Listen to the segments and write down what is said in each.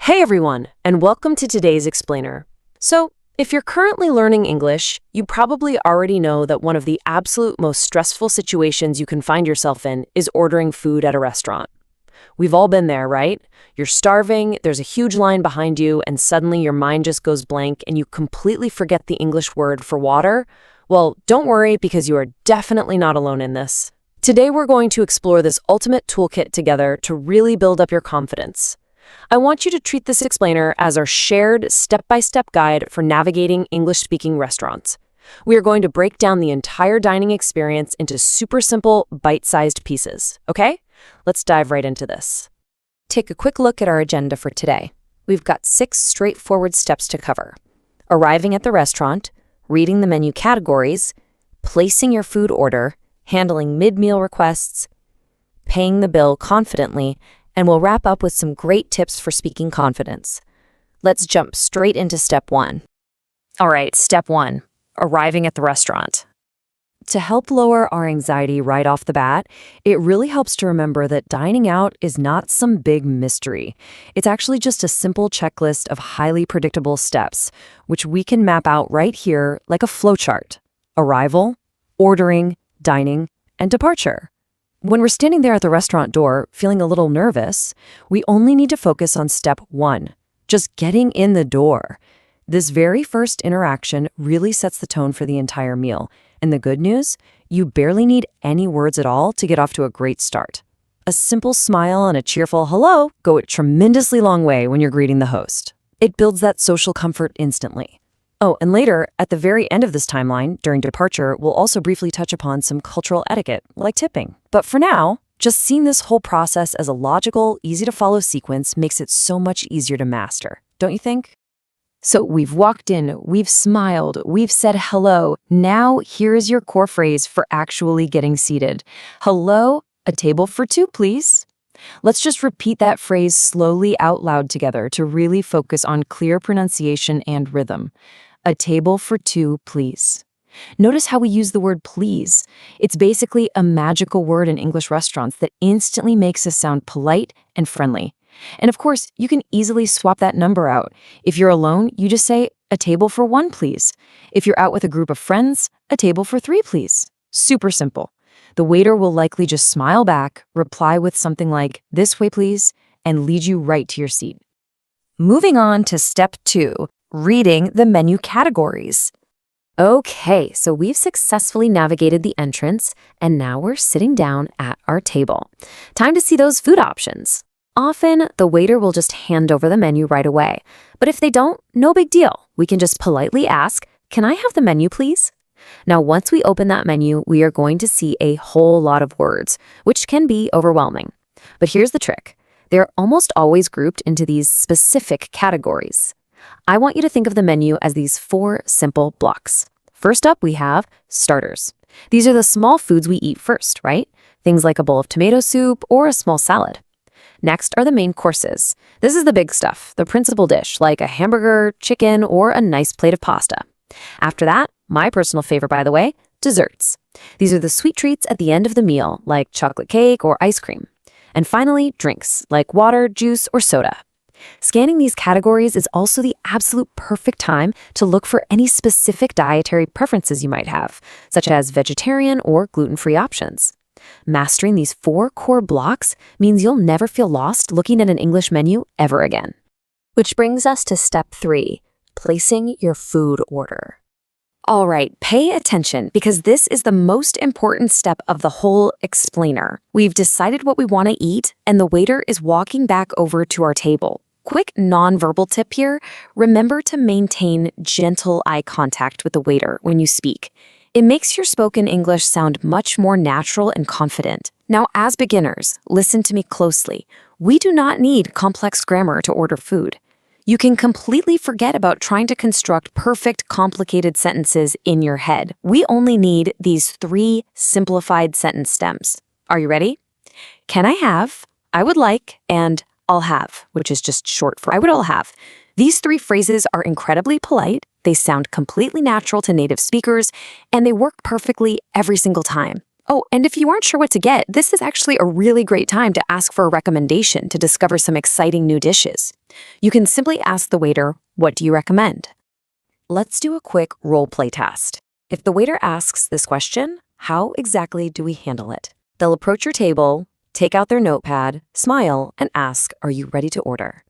Hey everyone, and welcome to today's explainer. So, if you're currently learning English, you probably already know that one of the absolute most stressful situations you can find yourself in is ordering food at a restaurant. We've all been there, right? You're starving, there's a huge line behind you, and suddenly your mind just goes blank and you completely forget the English word for water. Well, don't worry because you are definitely not alone in this. Today we're going to explore this ultimate toolkit together to really build up your confidence. I want you to treat this explainer as our shared step-by-step guide for navigating English-speaking restaurants. We are going to break down the entire dining experience into super simple, bite-sized pieces, okay? Let's dive right into this. Take a quick look at our agenda for today. We've got 6 straightforward steps to cover. Arriving at the restaurant, reading the menu categories, placing your food order, handling mid-meal requests, paying the bill confidently, and we'll wrap up with some great tips for speaking confidence. Let's jump straight into step 1. All right, step 1, arriving at the restaurant. To help lower our anxiety right off the bat, it really helps to remember that dining out is not some big mystery. It's actually just a simple checklist of highly predictable steps, which we can map out right here like a flowchart. Arrival, ordering, dining, and departure. When we're standing there at the restaurant door, feeling a little nervous, we only need to focus on step 1, just getting in the door. This very first interaction really sets the tone for the entire meal. And the good news, you barely need any words at all to get off to a great start. A simple smile and a cheerful hello go a tremendously long way when you're greeting the host. It builds that social comfort instantly. Oh, and later, at the very end of this timeline, during departure, we'll also briefly touch upon some cultural etiquette, like tipping. But for now, just seeing this whole process as a logical, easy-to-follow sequence makes it so much easier to master, don't you think? So we've walked in, we've smiled, we've said hello. Now, here is your core phrase for actually getting seated. Hello, a table for 2, please. Let's just repeat that phrase slowly out loud together to really focus on clear pronunciation and rhythm. A table for 2, please. Notice how we use the word please. It's basically a magical word in English restaurants that instantly makes us sound polite and friendly. And of course, you can easily swap that number out. If you're alone, you just say, a table for 1, please. If you're out with a group of friends, a table for 3, please. Super simple. The waiter will likely just smile back, reply with something like, this way please, and lead you right to your seat. Moving on to step 2, reading the menu categories. Okay, so we've successfully navigated the entrance, and now we're sitting down at our table. Time to see those food options. Often, the waiter will just hand over the menu right away. But if they don't, no big deal. We can just politely ask, can I have the menu, please? Now, once we open that menu, we are going to see a whole lot of words, which can be overwhelming. But here's the trick. They're almost always grouped into these specific categories. I want you to think of the menu as these 4 simple blocks. First up, we have starters. These are the small foods we eat first, right? Things like a bowl of tomato soup or a small salad. Next are the main courses. This is the big stuff, the principal dish, like a hamburger, chicken, or a nice plate of pasta. After that, my personal favorite, by the way, desserts. These are the sweet treats at the end of the meal, like chocolate cake or ice cream. And finally, drinks, like water, juice, or soda. Scanning these categories is also the absolute perfect time to look for any specific dietary preferences you might have, such as vegetarian or gluten-free options. Mastering these 4 core blocks means you'll never feel lost looking at an English menu ever again. Which brings us to step 3, placing your food order. All right, pay attention because this is the most important step of the whole explainer. We've decided what we want to eat, and the waiter is walking back over to our table. Quick nonverbal tip here, remember to maintain gentle eye contact with the waiter when you speak. It makes your spoken English sound much more natural and confident. Now, as beginners, listen to me closely. We do not need complex grammar to order food. You can completely forget about trying to construct perfect, complicated sentences in your head. We only need these 3 simplified sentence stems. Are you ready? Can I have, I would like, and I'll have, which is just short for I would all have. These 3 phrases are incredibly polite, they sound completely natural to native speakers, and they work perfectly every single time. Oh, and if you aren't sure what to get, this is actually a really great time to ask for a recommendation to discover some exciting new dishes. You can simply ask the waiter, "What do you recommend?" Let's do a quick role play test. If the waiter asks this question, how exactly do we handle it? They'll approach your table, take out their notepad, smile, and ask, "Are you ready to order?"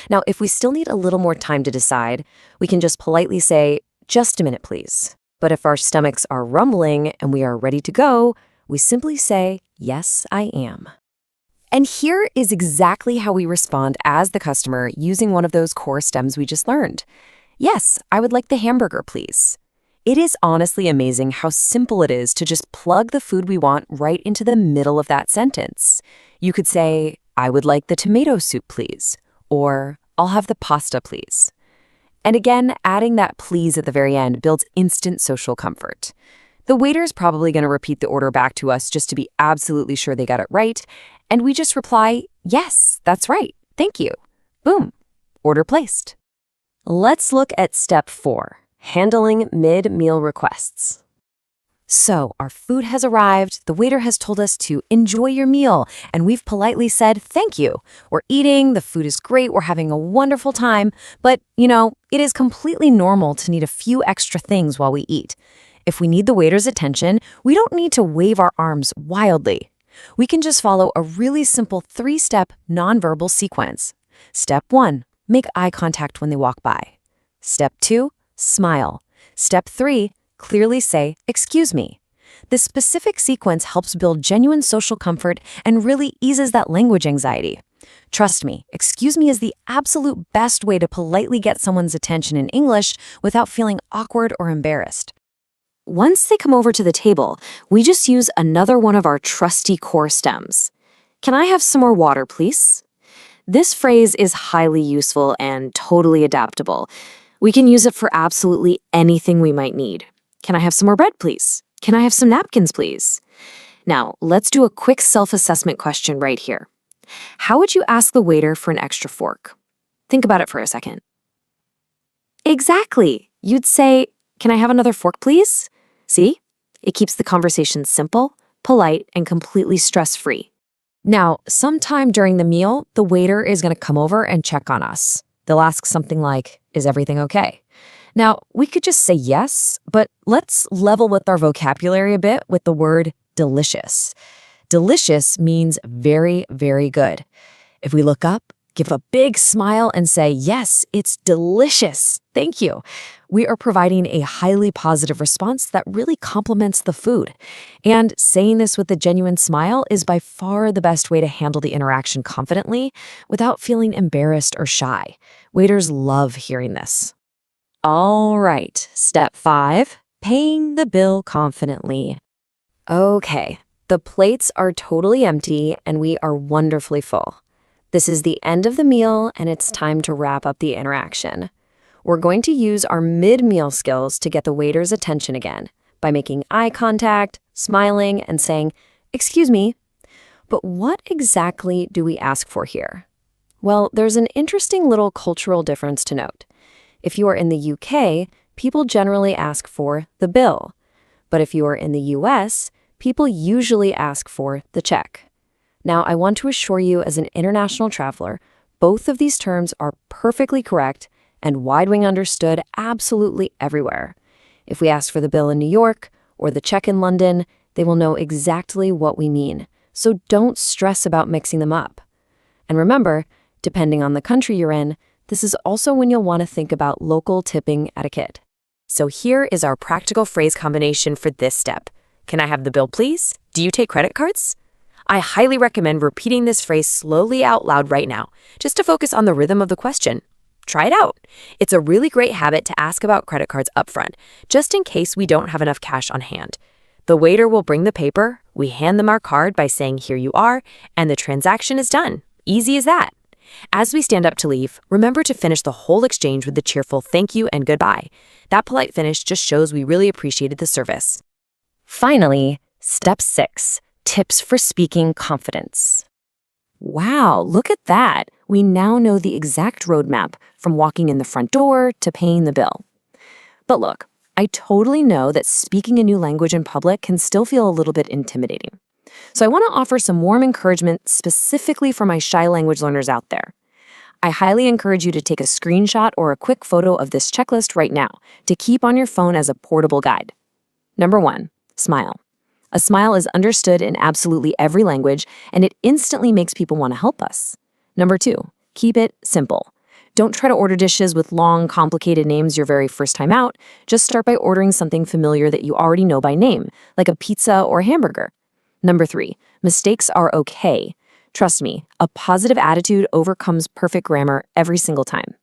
Now, if we still need a little more time to decide, we can just politely say, "Just a minute, please." But if our stomachs are rumbling and we are ready to go, we simply say, "Yes, I am." And here is exactly how we respond as the customer using one of those core stems we just learned. "Yes, I would like the hamburger, please." It is honestly amazing how simple it is to just plug the food we want right into the middle of that sentence. You could say, "I would like the tomato soup, please," or "I'll have the pasta, please." And again, adding that please at the very end builds instant social comfort. The waiter's probably going to repeat the order back to us just to be absolutely sure they got it right, and we just reply, "Yes, that's right, thank you." Boom, order placed. Let's look at step 4, handling mid-meal requests. So, our food has arrived, the waiter has told us to enjoy your meal, and we've politely said thank you. We're eating, the food is great, we're having a wonderful time, but, it is completely normal to need a few extra things while we eat. If we need the waiter's attention, we don't need to wave our arms wildly. We can just follow a really simple 3-step nonverbal sequence. Step 1, make eye contact when they walk by. Step 2, smile. Step 3, clearly say, "Excuse me." This specific sequence helps build genuine social comfort and really eases that language anxiety. Trust me, "excuse me" is the absolute best way to politely get someone's attention in English without feeling awkward or embarrassed. Once they come over to the table, we just use another one of our trusty core stems. "Can I have some more water, please?" This phrase is highly useful and totally adaptable. We can use it for absolutely anything we might need. "Can I have some more bread, please? Can I have some napkins, please?" Now, let's do a quick self-assessment question right here. How would you ask the waiter for an extra fork? Think about it for a second. Exactly. You'd say, "Can I have another fork, please?" See? It keeps the conversation simple, polite, and completely stress-free. Now, sometime during the meal, the waiter is going to come over and check on us. They'll ask something like, "Is everything okay?" Now, we could just say yes, but let's level with our vocabulary a bit with the word delicious. Delicious means very, very good. If we look up, give a big smile and say, "Yes, it's delicious. Thank you." We are providing a highly positive response that really complements the food. And saying this with a genuine smile is by far the best way to handle the interaction confidently without feeling embarrassed or shy. Waiters love hearing this. All right, step 5, paying the bill confidently. Okay, the plates are totally empty and we are wonderfully full. This is the end of the meal and it's time to wrap up the interaction. We're going to use our mid-meal skills to get the waiter's attention again by making eye contact, smiling, and saying, "Excuse me." But what exactly do we ask for here? Well, there's an interesting little cultural difference to note. If you are in the UK, people generally ask for the bill. But if you are in the US, people usually ask for the check. Now, I want to assure you as an international traveler, both of these terms are perfectly correct and wide-wing understood absolutely everywhere. If we ask for the bill in New York or the check in London, they will know exactly what we mean. So don't stress about mixing them up. And remember, depending on the country you're in, this is also when you'll want to think about local tipping etiquette. So here is our practical phrase combination for this step. Can I have the bill, please? Do you take credit cards? I highly recommend repeating this phrase slowly out loud right now, just to focus on the rhythm of the question. Try it out. It's a really great habit to ask about credit cards upfront, just in case we don't have enough cash on hand. The waiter will bring the paper, we hand them our card by saying, "Here you are," and the transaction is done. Easy as that. As we stand up to leave, remember to finish the whole exchange with a cheerful thank you and goodbye. That polite finish just shows we really appreciated the service. Finally, step 6, tips for speaking confidence. Wow, look at that. We now know the exact roadmap from walking in the front door to paying the bill. But look, I totally know that speaking a new language in public can still feel a little bit intimidating. So I want to offer some warm encouragement specifically for my shy language learners out there. I highly encourage you to take a screenshot or a quick photo of this checklist right now to keep on your phone as a portable guide. Number 1, smile. A smile is understood in absolutely every language, and it instantly makes people want to help us. Number 2, keep it simple. Don't try to order dishes with long, complicated names your very first time out. Just start by ordering something familiar that you already know by name, like a pizza or hamburger. Number 3, mistakes are okay. Trust me, a positive attitude overcomes perfect grammar every single time.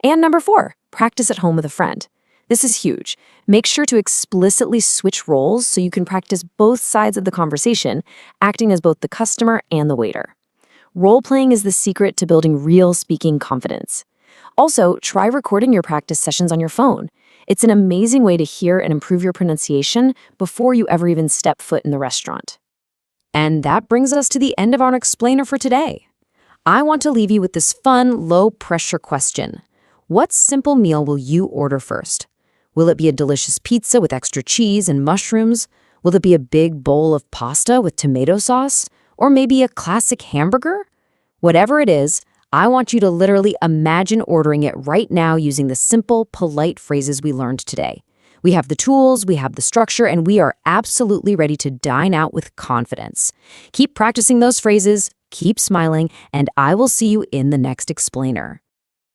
And number 4, practice at home with a friend. This is huge. Make sure to explicitly switch roles so you can practice both sides of the conversation, acting as both the customer and the waiter. Role-playing is the secret to building real speaking confidence. Also, try recording your practice sessions on your phone. It's an amazing way to hear and improve your pronunciation before you ever even step foot in the restaurant. And that brings us to the end of our explainer for today. I want to leave you with this fun, low-pressure question. What simple meal will you order first? Will it be a delicious pizza with extra cheese and mushrooms? Will it be a big bowl of pasta with tomato sauce? Or maybe a classic hamburger? Whatever it is, I want you to literally imagine ordering it right now using the simple, polite phrases we learned today. We have the tools, we have the structure, and we are absolutely ready to dine out with confidence. Keep practicing those phrases, keep smiling, and I will see you in the next explainer.